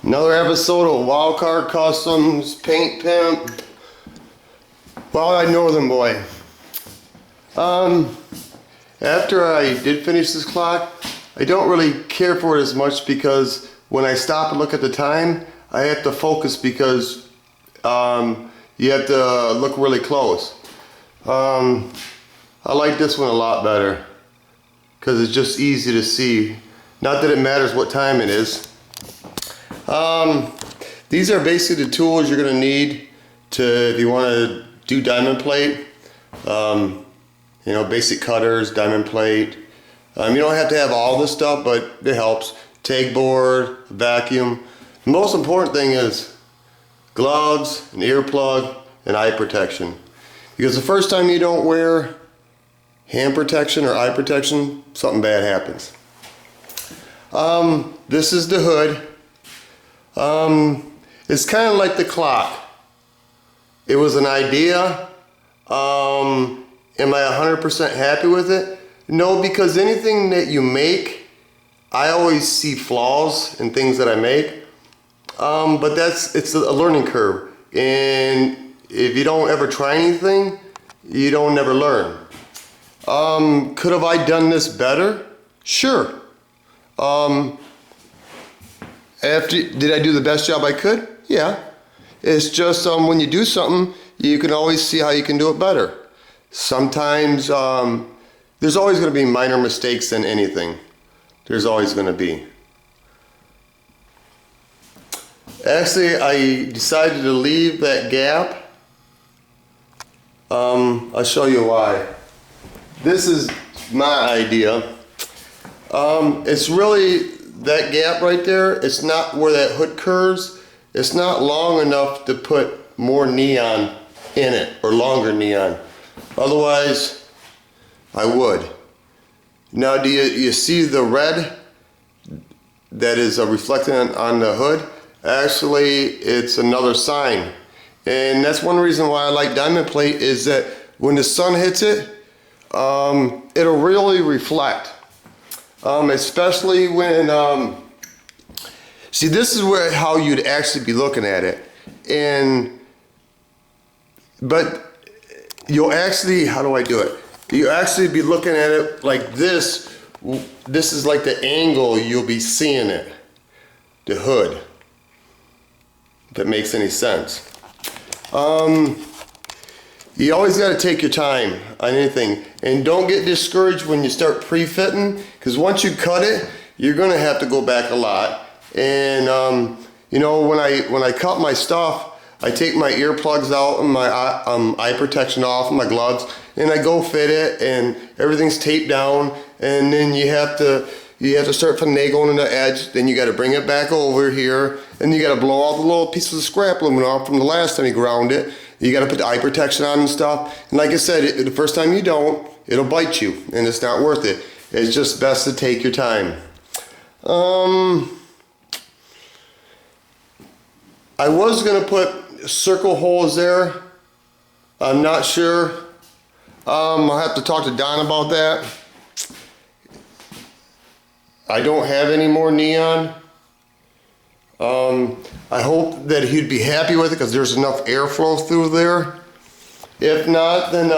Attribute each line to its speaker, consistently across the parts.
Speaker 1: Another episode of Wildcard Customs Paint Pimp. Wildeyed Northern Boy. After I did finish this clock, I don't really care for it as much because when I stop and look at the time, I have to focus because you have to look really close. I like this one a lot better because it's just easy to see. Not that it matters what time it is. These are basically the tools you're going to need if you want to do diamond plate. You know, basic cutters, diamond plate. You don't have to have all this stuff, but it helps. Tag board, vacuum. The most important thing is gloves, an earplug, and eye protection. Because the first time you don't wear hand protection or eye protection, something bad happens. This is the hood. It's kind of like the clock. It was an idea. Am I 100% happy with it? No, because anything that you make, I always see flaws in things that I make. But it's a learning curve. And if you don't ever try anything, you don't never learn. Could have I done this better? Sure. Did I do the best job I could? Yeah. It's just when you do something, you can always see how you can do it better. Sometimes there's always going to be minor mistakes in anything. There's always going to be. Actually, I decided to leave that gap. I'll show you why. This is my idea. It's really that gap right there. It's not where that hood curves. It's not long enough to put more neon in it or longer neon. Otherwise, I would. Now, do you see the red that is reflecting on the hood? Actually, it's another sign. And that's one reason why I like diamond plate is that when the sun hits it, it'll really reflect. Especially when, see, this is how you'd actually be looking at it. But you'll actually, how do I do it? You'll actually be looking at it like this. This is like the angle you'll be seeing it. The hood. If that makes any sense. You always got to take your time on anything. And don't get discouraged when you start pre-fitting, because once you cut it, you're going to have to go back a lot. And you know, when I cut my stuff, I take my earplugs out and my eye protection off and my gloves, and I go fit it, and everything's taped down, and then you have to start finagling the edge. Then you got to bring it back over here, and you got to blow all the little pieces of scrap aluminum off from the last time you ground it. You got to put the eye protection on and stuff. And like I said, the first time you don't, it'll bite you, and it's not worth it. It's just best to take your time. I was gonna put circle holes there. I'm not sure. I'll have to talk to Don about that. I don't have any more neon. I hope that he'd be happy with it because there's enough airflow through there. If not, then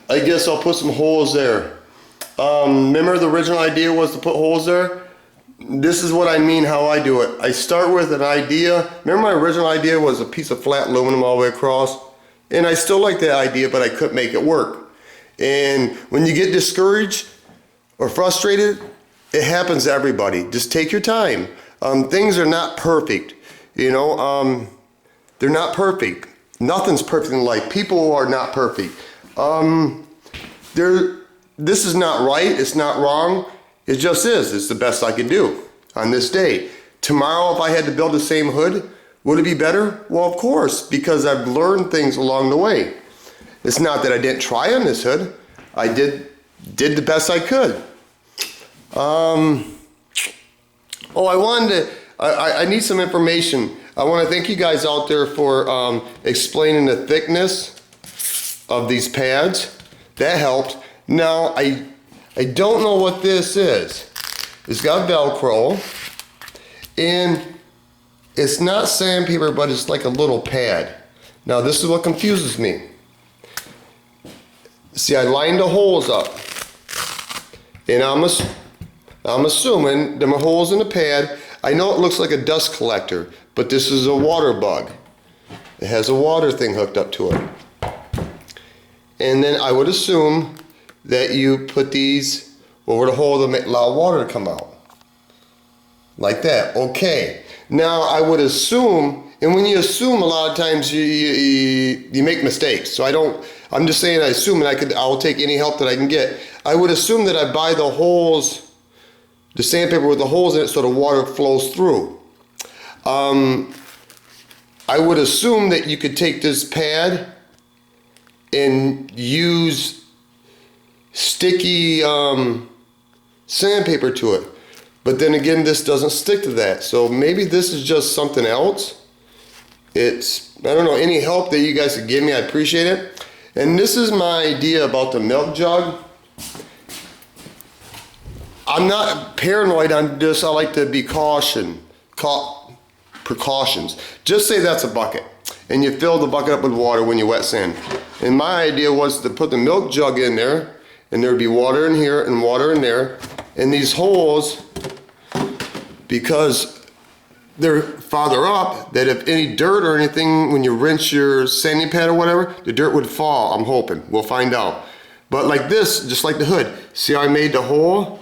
Speaker 1: I guess I'll put some holes there. Remember the original idea was to put holes there? This is what I mean how I do it. I start with an idea. Remember my original idea was a piece of flat aluminum all the way across? And I still like that idea, but I couldn't make it work. And when you get discouraged or frustrated, it happens to everybody. Just take your time. Things are not perfect, you know. They're not perfect. Nothing's perfect in life. People are not perfect. This is not right. It's not wrong. It just is. It's the best I could do on this day. Tomorrow, if I had to build the same hood, would it be better? Well, of course, because I've learned things along the way. It's not that I didn't try on this hood. I did the best I could. I need some information. I want to thank you guys out there for explaining the thickness of these pads. That helped. Now, I don't know what this is. It's got Velcro, And it's not sandpaper, but it's like a little pad. Now this is what confuses me. See, I lined the holes up. And I'm assuming there are holes in the pad. I know it looks like a dust collector, but this is a water bug. It has a water thing hooked up to it. And then I would assume that you put these over the hole to allow water to come out. Like that, okay. Now I would assume, and when you assume a lot of times you make mistakes. So I'm just saying I assume, and I'll take any help that I can get. I would assume that I buy the holes, the sandpaper with the holes in it so the water flows through. I would assume that you could take this pad and use sticky sandpaper to it. But then again, this doesn't stick to that. So maybe this is just something else. I don't know, any help that you guys could give me, I appreciate it. And this is my idea about the milk jug. I'm not paranoid on this. I like to be precautions. Just say that's a bucket, and you fill the bucket up with water when you wet sand. And my idea was to put the milk jug in there, and there'd be water in here and water in there. And these holes, because they're farther up, that if any dirt or anything, when you rinse your sanding pad or whatever, the dirt would fall, I'm hoping. We'll find out. But like this, just like the hood. See how I made the hole?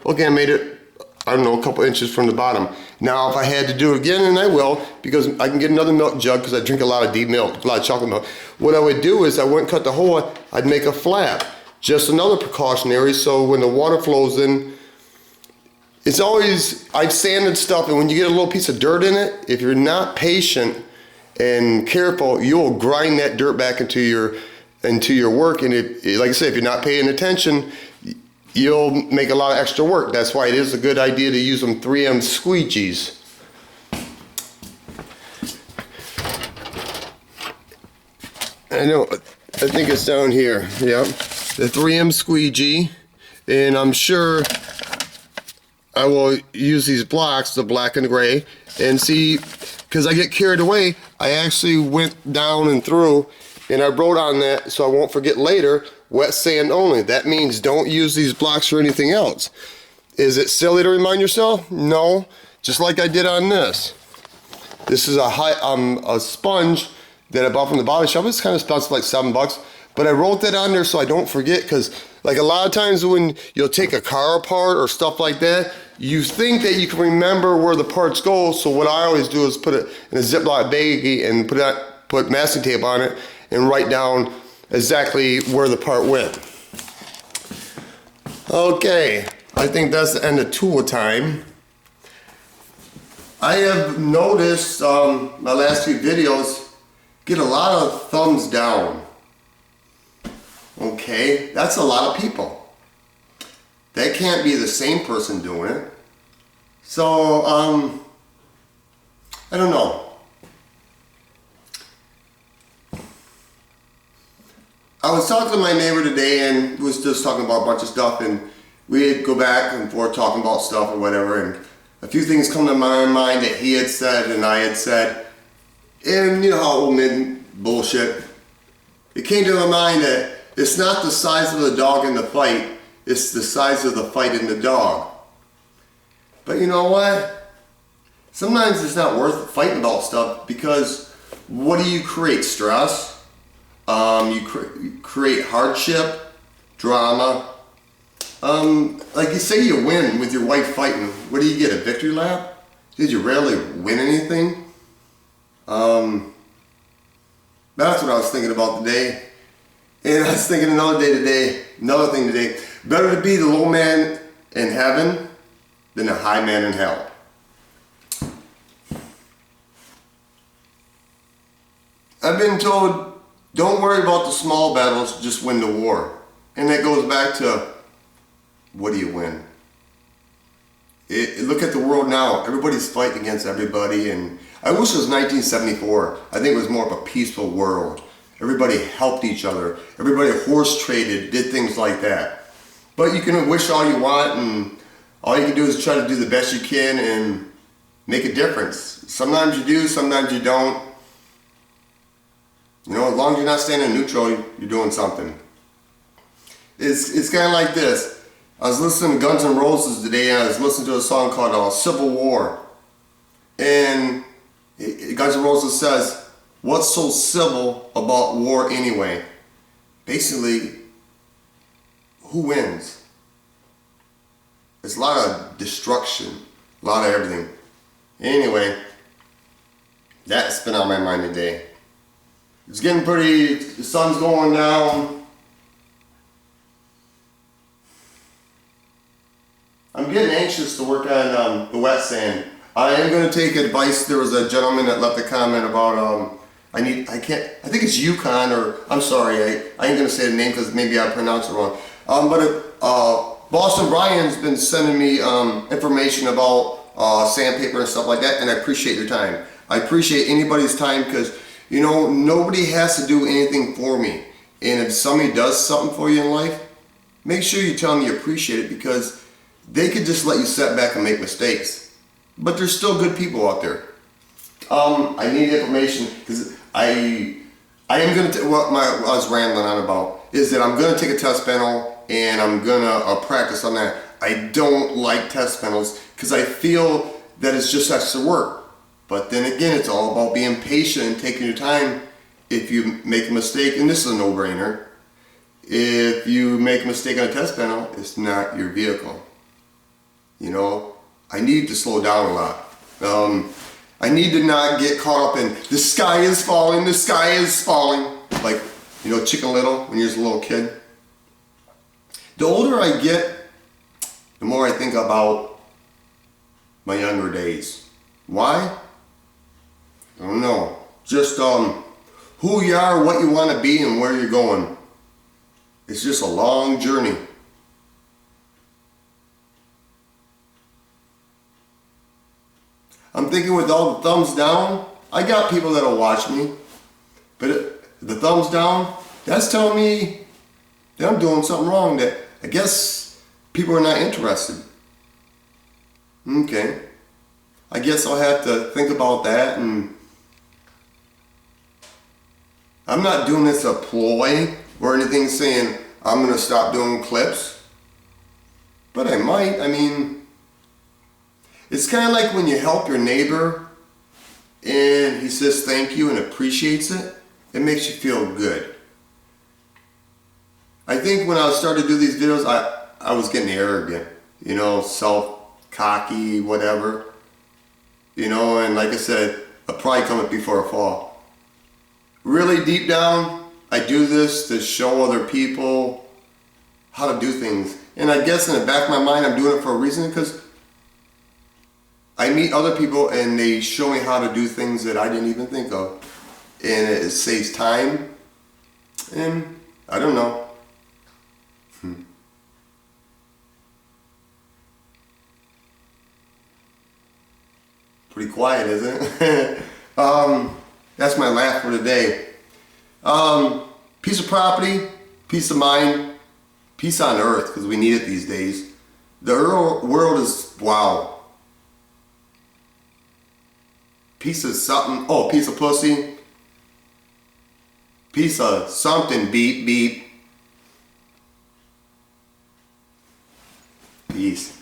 Speaker 1: Okay, I made it, I don't know, a couple inches from the bottom. Now, if I had to do it again, and I will, because I can get another milk jug, because I drink a lot of deep milk, a lot of chocolate milk. What I would do is I wouldn't cut the hole, I'd make a flap. Just another precautionary, so when the water flows in, it's always, I've sanded stuff, and when you get a little piece of dirt in it, if you're not patient and careful, you'll grind that dirt back into your work. And like I said, if you're not paying attention, you'll make a lot of extra work. That's why it is a good idea to use them 3M squeegees. I know, I think it's down here, yeah. The 3M squeegee, and I'm sure I will use these blocks, the black and gray, and see, because I get carried away, I actually went down and through, and I wrote on that so I won't forget later, wet sand only. That means don't use these blocks for anything else. Is it silly to remind yourself? No, just like I did on this. This is a sponge that I bought from the body shop. It's kind of expensive, like $7. But I wrote that on there so I don't forget, because like a lot of times when you'll take a car apart or stuff like that, you think that you can remember where the parts go. So what I always do is put it in a Ziploc baggie and put masking tape on it and write down exactly where the part went. Okay, I think that's the end of tool time. I have noticed my last few videos get a lot of thumbs down. Okay, that's a lot of people. That can't be the same person doing it. So, I don't know. I was talking to my neighbor today and was just talking about a bunch of stuff, and we'd go back and forth talking about stuff or whatever, and a few things come to my mind that he had said and I had said, and you know how old men bullshit. It came to my mind that it's not the size of the dog in the fight, it's the size of the fight in the dog. But you know what? Sometimes it's not worth fighting about stuff, because what do you create? Stress? You create hardship, drama. Like you say you win with your wife fighting. What do you get, a victory lap? Did you rarely win anything? That's what I was thinking about today. And I was thinking another thing today. Better to be the low man in heaven than the high man in hell. I've been told, don't worry about the small battles, just win the war. And that goes back to, what do you win? Look at the world now. Everybody's fighting against everybody, and I wish it was 1974. I think it was more of a peaceful world. Everybody helped each other. Everybody horse traded, did things like that. But you can wish all you want, and all you can do is try to do the best you can and make a difference. Sometimes you do, sometimes you don't. You know, as long as you're not standing neutral, you're doing something. It's kind of like this. I was listening to Guns N' Roses today, and I was listening to a song called Civil War. And Guns N' Roses says, what's so civil about war anyway? Basically, who wins? It's a lot of destruction, a lot of everything. Anyway, that's been on my mind today. It's getting pretty, the sun's going down. I'm getting anxious to work on the wet sand. I am going to take advice. There was a gentleman that left a comment about, I think it's Yukon, or I'm sorry, I ain't going to say the name because maybe I pronounced it wrong. Boston Brian's been sending me information about sandpaper and stuff like that, and I appreciate your time. I appreciate anybody's time because, you know, nobody has to do anything for me. And if somebody does something for you in life, make sure you tell them you appreciate it, because they could just let you sit back and make mistakes. But there's still good people out there. I need information because I am going to, what I was rambling on about is that I'm going to take a test panel and I'm going to practice on that. I don't like test panels because I feel that it's just extra work. But then again, it's all about being patient and taking your time. If you make a mistake, and this is a no-brainer, if you make a mistake on a test panel, it's not your vehicle. You know, I need to slow down a lot. I need to not get caught up in the sky is falling, the sky is falling. Like, you know, Chicken Little when you're just a little kid. The older I get, the more I think about my younger days. Why? I don't know. Just who you are, what you want to be, and where you're going. It's just a long journey. I'm thinking with all the thumbs down, I got people that'll watch me, but the thumbs down, that's telling me that I'm doing something wrong, that I guess people are not interested. Okay. I guess I'll have to think about that, and I'm not doing this a ploy or anything saying I'm going to stop doing clips, but I might. I mean, it's kind of like when you help your neighbor and he says thank you and appreciates it, it makes you feel good. I think when I started to do these videos, I was getting arrogant, you know, self-cocky, whatever. You know, and like I said, a pride cometh before a fall. Really deep down, I do this to show other people how to do things. And I guess in the back of my mind, I'm doing it for a reason, because I meet other people and they show me how to do things that I didn't even think of. And it saves time. And I don't know. Pretty quiet, isn't it? That's my laugh for today. Peace of property, peace of mind, peace on earth, because we need it these days. The world is, wow. Piece of something, oh, piece of pussy. Piece of something, beep, beep. Peace.